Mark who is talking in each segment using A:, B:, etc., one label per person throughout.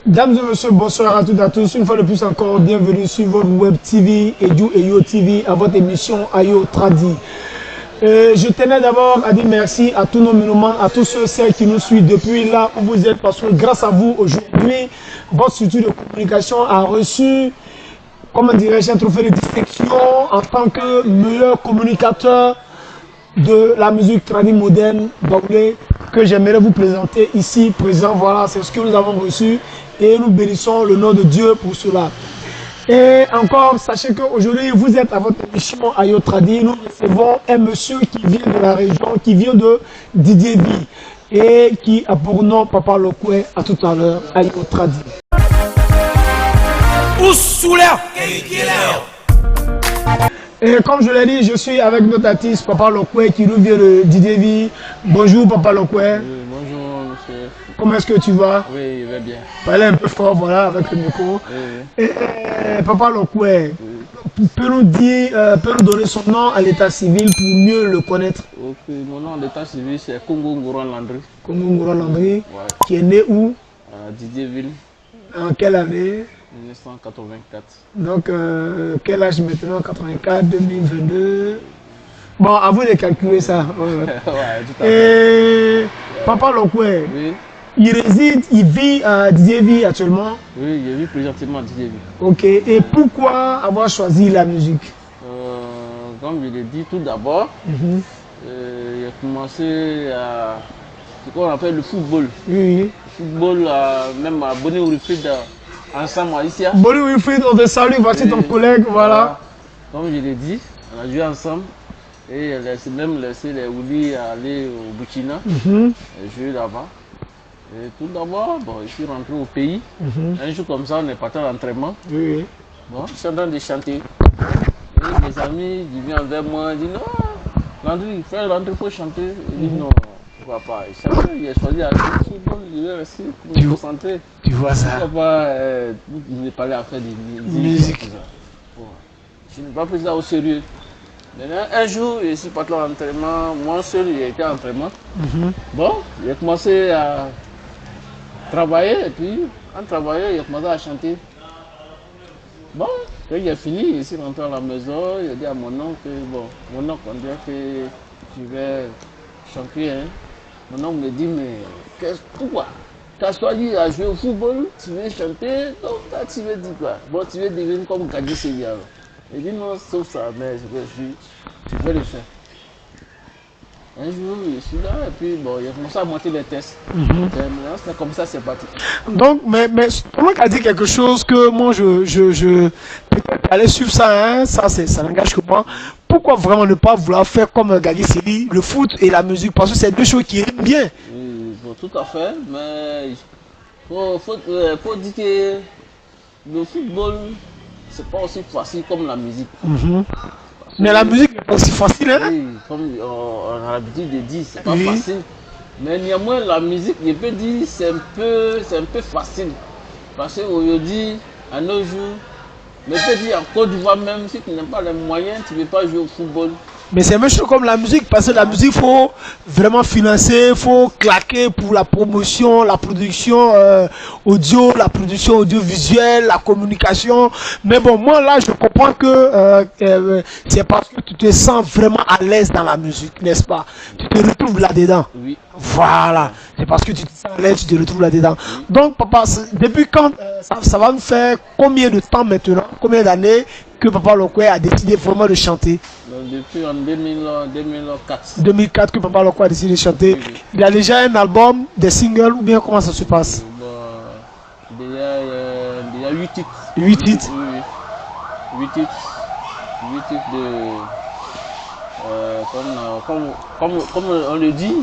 A: Dames et messieurs, bonsoir à toutes et à tous. Une fois de plus encore, bienvenue sur votre web TV Eyo TV, à votre émission Ayo Tradi. Je tenais d'abord à dire merci à tous nos mélomanes, à tous ceux qui nous suivent depuis là où vous êtes, parce que grâce à vous, aujourd'hui, votre structure de communication a reçu, comment dirais-je, un trophée de distinction en tant que meilleur communicateur de la musique tradi moderne baoulé, que j'aimerais vous présenter ici présent. Voilà, c'est ce que nous avons reçu et nous bénissons le nom de Dieu pour cela. Et encore, sachez qu'aujourd'hui, vous êtes à votre émission Ayo Tradi. Nous recevons un monsieur qui vient de la région, qui vient de Didier V et qui a pour nom Papa Lokwe. À tout à l'heure, Ayo Tradi. Et comme je l'ai dit, je suis avec notre artiste Papa Lokwe qui nous vient de Didier V. Bonjour Papa Lokwe.
B: Oui, bonjour monsieur.
A: Comment est-ce que tu vas?
B: Oui, il va bien.
A: Parlez un peu fort, voilà, avec le micro.
B: Oui.
A: Et, Papa Lokwe, peut nous donner son nom à l'état civil pour mieux le connaître?
B: Ok, mon nom d'état civil c'est Congo Ngouran Landry.
A: Congo Ngouran Landry,
B: Ouais.
A: qui est né où?
B: À Didierville,
A: En quelle année?
B: 1984.
A: Donc, quel âge maintenant? 84, 2022. Bon, à vous de calculer ça.
B: Ouais, tout à fait.
A: Et Papa Lokwe,
B: Oui,
A: il vit à Didierville actuellement.
B: oui, j'ai vu présentement à Didierville.
A: Ok, et pourquoi avoir choisi la musique?
B: Comme je l'ai dit tout d'abord, j'ai commencé à ce qu'on appelle le football.
A: Oui.
B: Le football, même à Bonnet Wilfried, ensemble ici.
A: Bonnie Wilfried, on te salue, voici ton collègue, voilà.
B: Comme je l'ai dit, on a joué ensemble et elle a même laissé les Ouli aller au Burkina et jouer là-bas. Et tout d'abord, bon, je suis rentré au pays. Un jour comme ça, on est parti à l'entraînement.
A: Oui.
B: Bon, je suis en train de chanter. Et mes amis ils viennent vers moi, ils disent non, Landry, frère Landry, il faut chanter. Il dit non, je ne vois pas. Il a choisi à jouer au football, il est resté pour me concentrer.
A: Tu vois ça?
B: Papa, il n'est pas allé à faire des musiques. Bon, je n'ai pas pris ça au sérieux. Maintenant, un jour, je suis parti à l'entraînement. Moi seul, j'ai été à l'entraînement. Bon, j'ai commencé à travailler et puis, en travaillant, j'ai commencé à chanter. Bon, quand j'ai fini, je suis rentré à la maison. J'ai dit à mon oncle que, bon, mon oncle, on dirait que je vais chanter. Hein. Mon oncle me dit, mais pourquoi? Tu as choisi à jouer au football, tu veux chanter, donc toi, tu veux dire quoi? Bon, tu veux devenir comme Gadji Sévia. Il dit non, sauf ça, mais tu veux le faire. Un jour, je suis là et puis bon, il a commencé à monter les tests. Maintenant, c'est comme ça, c'est parti.
A: Donc, mais comment tu as dit quelque chose que moi, je peut-être aller suivre ça, hein, ça n'engage que moi. Pourquoi vraiment ne pas vouloir faire comme Gadji Sévia, le foot et la musique? Parce que c'est deux choses qui aiment bien.
B: Oui, bon, tout à fait, mais il faut dire que le football, c'est pas aussi facile comme la musique.
A: Mais la musique n'est pas aussi facile, hein?
B: Oui, comme on a l'habitude de dire, c'est pas facile. Mais néanmoins, la musique, je peux dire, c'est un peu facile. Parce qu'aujourd'hui, à nos jours, mais je peux dire en Côte d'Ivoire même, si tu n'as pas les moyens, tu ne peux pas jouer au football.
A: Mais c'est même chose comme la musique, parce que la musique, il faut vraiment financer, il faut claquer pour la promotion, la production audio, la production audiovisuelle, la communication. Mais bon, moi là, je comprends que c'est parce que tu te sens vraiment à l'aise dans la musique, n'est-ce pas? Tu te retrouves là-dedans.
B: Oui.
A: Voilà, c'est parce que tu te sens à l'aise, tu te retrouves là-dedans. Donc, papa, depuis quand ça va nous faire combien de temps maintenant, combien d'années que Papa Lokwe a décidé vraiment de chanter?
B: Donc, depuis en 2004.
A: 2004 que Papa Lokwe a décidé de chanter.
B: Oui.
A: Il a déjà un album, des singles ou bien comment ça se passe?
B: Bon, il y a 8 titres.
A: 8 titres?
B: Oui, 8 titres. 8 titres de... comme on le dit,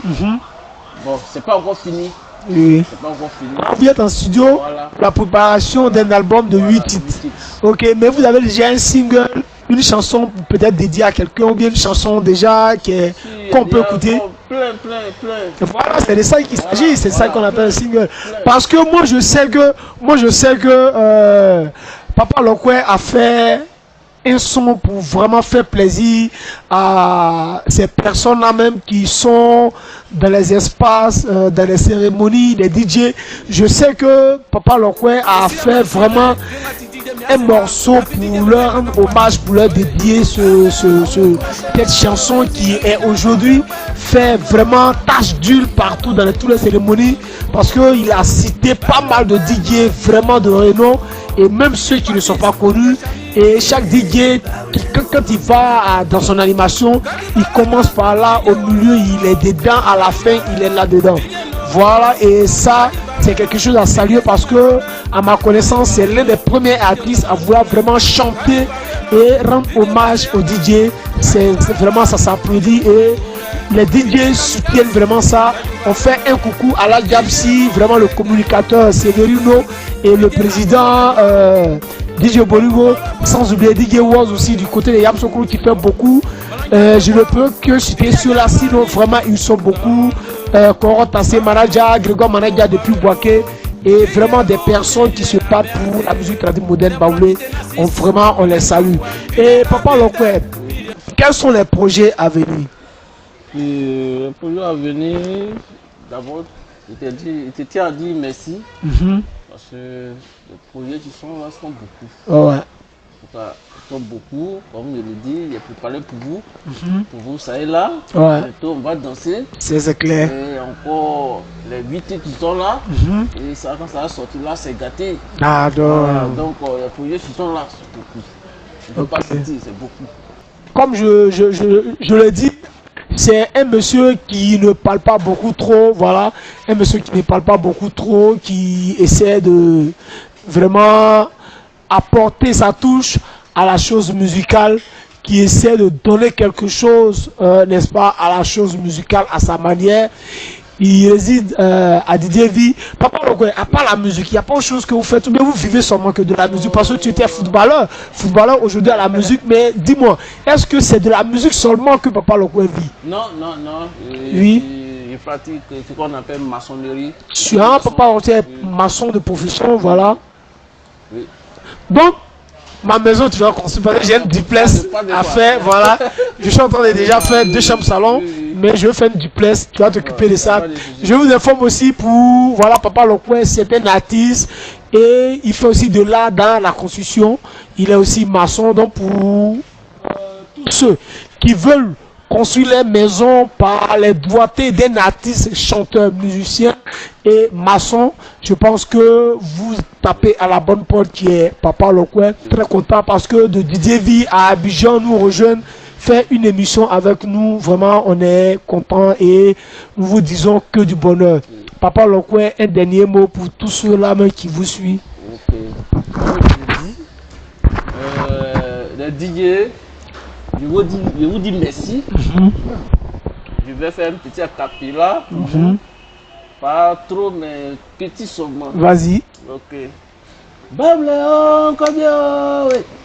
B: bon, c'est pas encore fini.
A: Oui.
B: C'est pas encore fini.
A: Vous êtes en studio,
B: Voilà.
A: la préparation d'un album de 8 titres. Ok, mais vous avez déjà un single, une chanson peut-être dédiée à quelqu'un ou bien une chanson déjà qu'on peut écouter?
B: Plein.
A: Voilà, c'est de ça qu'il s'agit, c'est ça qu'on appelle un single. Parce que moi je sais que Papa Lokwe a fait un son pour vraiment faire plaisir à ces personnes-là même qui sont dans les espaces, dans les cérémonies, les DJ. Je sais que Papa Lokwe a fait vraiment un morceau pour leur rendre hommage, pour leur dédier cette chanson qui est aujourd'hui fait vraiment tache d'huile partout dans toutes les cérémonies, parce qu'il a cité pas mal de DJ vraiment de renom et même ceux qui ne sont pas connus. Et chaque DJ, quand il va dans son animation, il commence par là, au milieu il est dedans, à la fin il est là dedans. Voilà, et ça c'est quelque chose à saluer parce que, à ma connaissance, c'est l'un des premiers artistes à vouloir vraiment chanter et rendre hommage aux DJ. C'est vraiment, ça s'applaudit et les DJ soutiennent vraiment ça. On fait un coucou à la Gabsi, vraiment le communicateur Severino et le président DJ Boligo, sans oublier DJ Waz aussi du côté de Yamsokoro qui fait beaucoup. Je ne peux que citer ceux-là, sinon vraiment ils sont beaucoup. Koro Tassé Manaja, Grégoire Manaja depuis Boaké et vraiment des personnes qui se battent pour la musique traditionnelle moderne baoulée. On les salue. Et Papa Lokwe, quels sont les projets à venir?
B: Les projets à venir, d'abord, je tiens à dire merci parce que les projets qui sont là sont beaucoup.
A: Ouais.
B: Sont beaucoup, comme je le dis, il est préparé pour vous, ça est là.
A: Ouais.
B: Bientôt on va danser.
A: C'est clair.
B: Et encore les 8 titres qui sont là. Et ça, quand ça va sortir là, c'est gâté.
A: Ah,
B: donc les projets qui sont là, c'est beaucoup. Je ne peux pas sortir, c'est beaucoup.
A: Comme je le dis, c'est un monsieur qui ne parle pas beaucoup trop, voilà. Un monsieur qui ne parle pas beaucoup trop, qui essaie de vraiment apporter sa touche à la chose musicale, qui essaie de donner quelque chose, n'est-ce pas, à la chose musicale, à sa manière. Il réside à Didier V. Papa Lokwe, à part la musique, il n'y a pas autre chose que vous faites, ou bien vous vivez seulement que de la musique, parce que tu étais footballeur aujourd'hui à la musique, mais dis-moi, est-ce que c'est de la musique seulement que Papa Lokwe vit?
B: Non.
A: Oui.
B: Il pratique ce qu'on appelle maçonnerie.
A: Je suis un papa maçon de profession, voilà.
B: Oui.
A: Donc, ma maison, tu vas construire, parce que j'ai une duplex à faire, voilà. Je suis en train de déjà faire 2 chambres salon, mais je veux faire une duplex, tu vas t'occuper de ça. Je vous informe aussi pour, voilà, Papa Lokwe, c'est un artiste et il fait aussi de l'art dans la construction. Il est aussi maçon, donc pour tous ceux qui veulent construire les maisons par les doigtés d'un artiste, chanteur, musicien et maçon, je pense que vous tapez à la bonne porte qui est Papa Lokwe. Très content parce que de Didier V à Abidjan nous rejoindre, faire une émission avec nous, vraiment on est content et nous vous disons que du bonheur. Papa Lokwe, un dernier mot pour tous ceux-là qui vous suivent.
B: Ok. Les DJ, je vous dis merci. Je vais faire un petit acapella. Pas trop, mais petit seulement.
A: Vas-y.
B: Ok. Bable on kobio,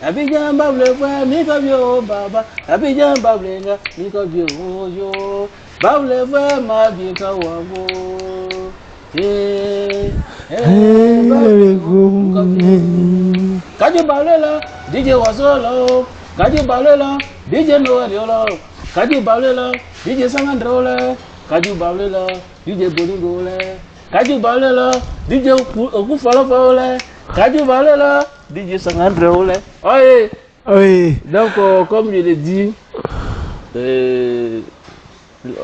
B: Abidjan bable wa mi kobio baba, Abidjan bable nga mi kobio yo, bable wa ma bi ka wango. Kaju bable la, DJ Wasolo, Kaju bable la, DJ Noelio, Kaju bable la, DJ Sangandrole, Kaju bable la, DJ Bolingo, Kaju bable la, DJ Okufalo, Kaju Balela, DJ Sangandre Ole. Oui. Donc, comme je l'ai dit,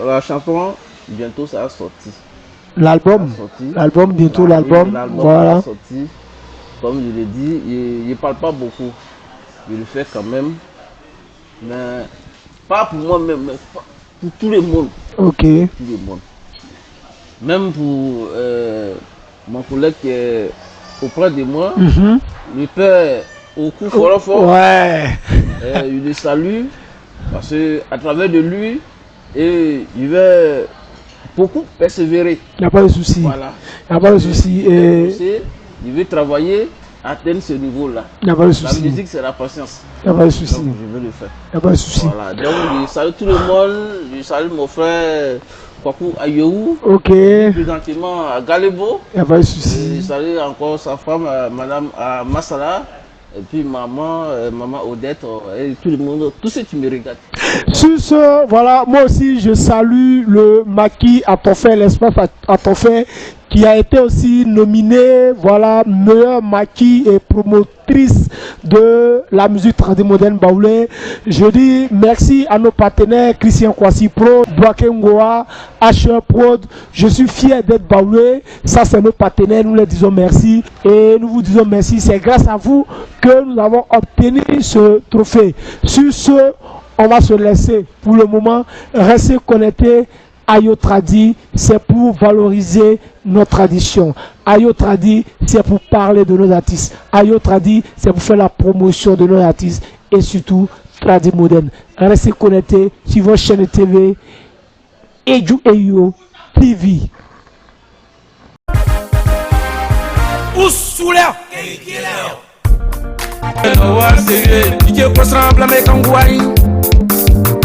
B: la chanson, bientôt ça a sorti.
A: L'album bientôt, l'album. Voilà.
B: Sorti. Comme je l'ai dit, il ne parle pas beaucoup. Je le fais quand même. Mais pas pour moi-même, mais pour tout le monde.
A: Ok.
B: Tout le monde. Même pour mon collègue qui est auprès de moi, le père au coup fort.
A: Ouais.
B: Je le salue parce que à travers de lui, et il va beaucoup persévérer.
A: Il n'y a pas de souci.
B: Voilà.
A: Il n'y a pas de souci.
B: Il veut travailler, atteindre ce niveau-là.
A: Il n'y a pas de souci.
B: La musique, c'est la patience.
A: Il n'y a pas de souci.
B: Donc, je veux le faire.
A: Il n'y a pas de souci.
B: Voilà. Donc, je salue tout le monde. Je salue mon frère Kwaku Ayeou.
A: Ok.
B: Présentement à Galebo.
A: Il n'y a pas de souci.
B: Je salue encore sa femme, Madame Massala. Et puis maman Odette, et tout le monde, tous ceux qui me regardent.
A: Sur ce, voilà, moi aussi je salue le maquis à ton frère, l'espace à ton frère, qui a été aussi nominé, voilà, meilleure maquis et promotrice de la musique traditionnelle moderne baoulé. Je dis merci à nos partenaires, Christian Kwasi Pro, Boakengoa, HR Prod. Je suis fier d'être baoulé. Ça, c'est nos partenaires, nous les disons merci. Et nous vous disons merci. C'est grâce à vous que nous avons obtenu ce trophée. Sur ce, on va se laisser pour le moment. Restez connectés. Ayo Tradi, c'est pour valoriser nos traditions. Ayo Tradi, c'est pour parler de nos artistes. Ayo Tradi, c'est pour faire la promotion de nos artistes. Et surtout, Tradi moderne. Restez connectés sur votre chaîne TV, Eju Eyo TV.
C: Usula!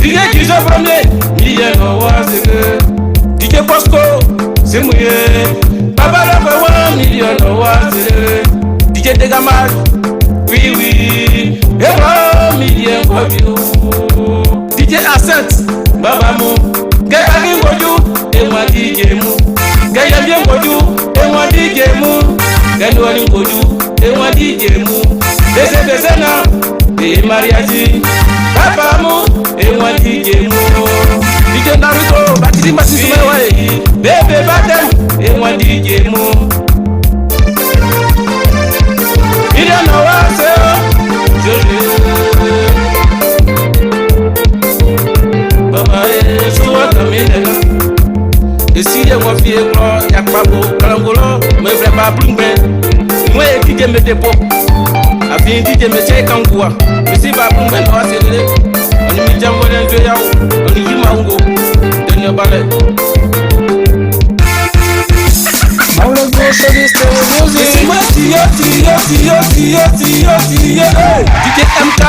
C: DJ qui se premier, il est no was DJ Bosco, c'est mouillé. Papa la Bawa, il est no was DJ Degamage, oui oui. Et moi, il est quoi DJ Asset, Baba Mou, Gayari Godou, et moi DJ Mou. Gayari Godou, et moi DJ Mou. Gayari Godou, et moi DJ Mou. Des et mariage. Papa Mou, et moi DJ Mou. DJ Naruto, Batisi Masisi Mewai. Bébé Batem, et moi DJ Mou. Il y a no Baba et Soua Kamina. Et si il y a moi fille, il y a pas beau, Kalangolo, mais vraiment plus bien. Moi, DJ me dépôt. Afin DJ me check en quoi. Mais si pas pour moi, c'est le. On y met jambo dans le yao. On y ma ungo. Dernier balai. On le go sur this music. C'est moi tio. DJ MK.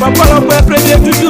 C: Papa, on peut prendre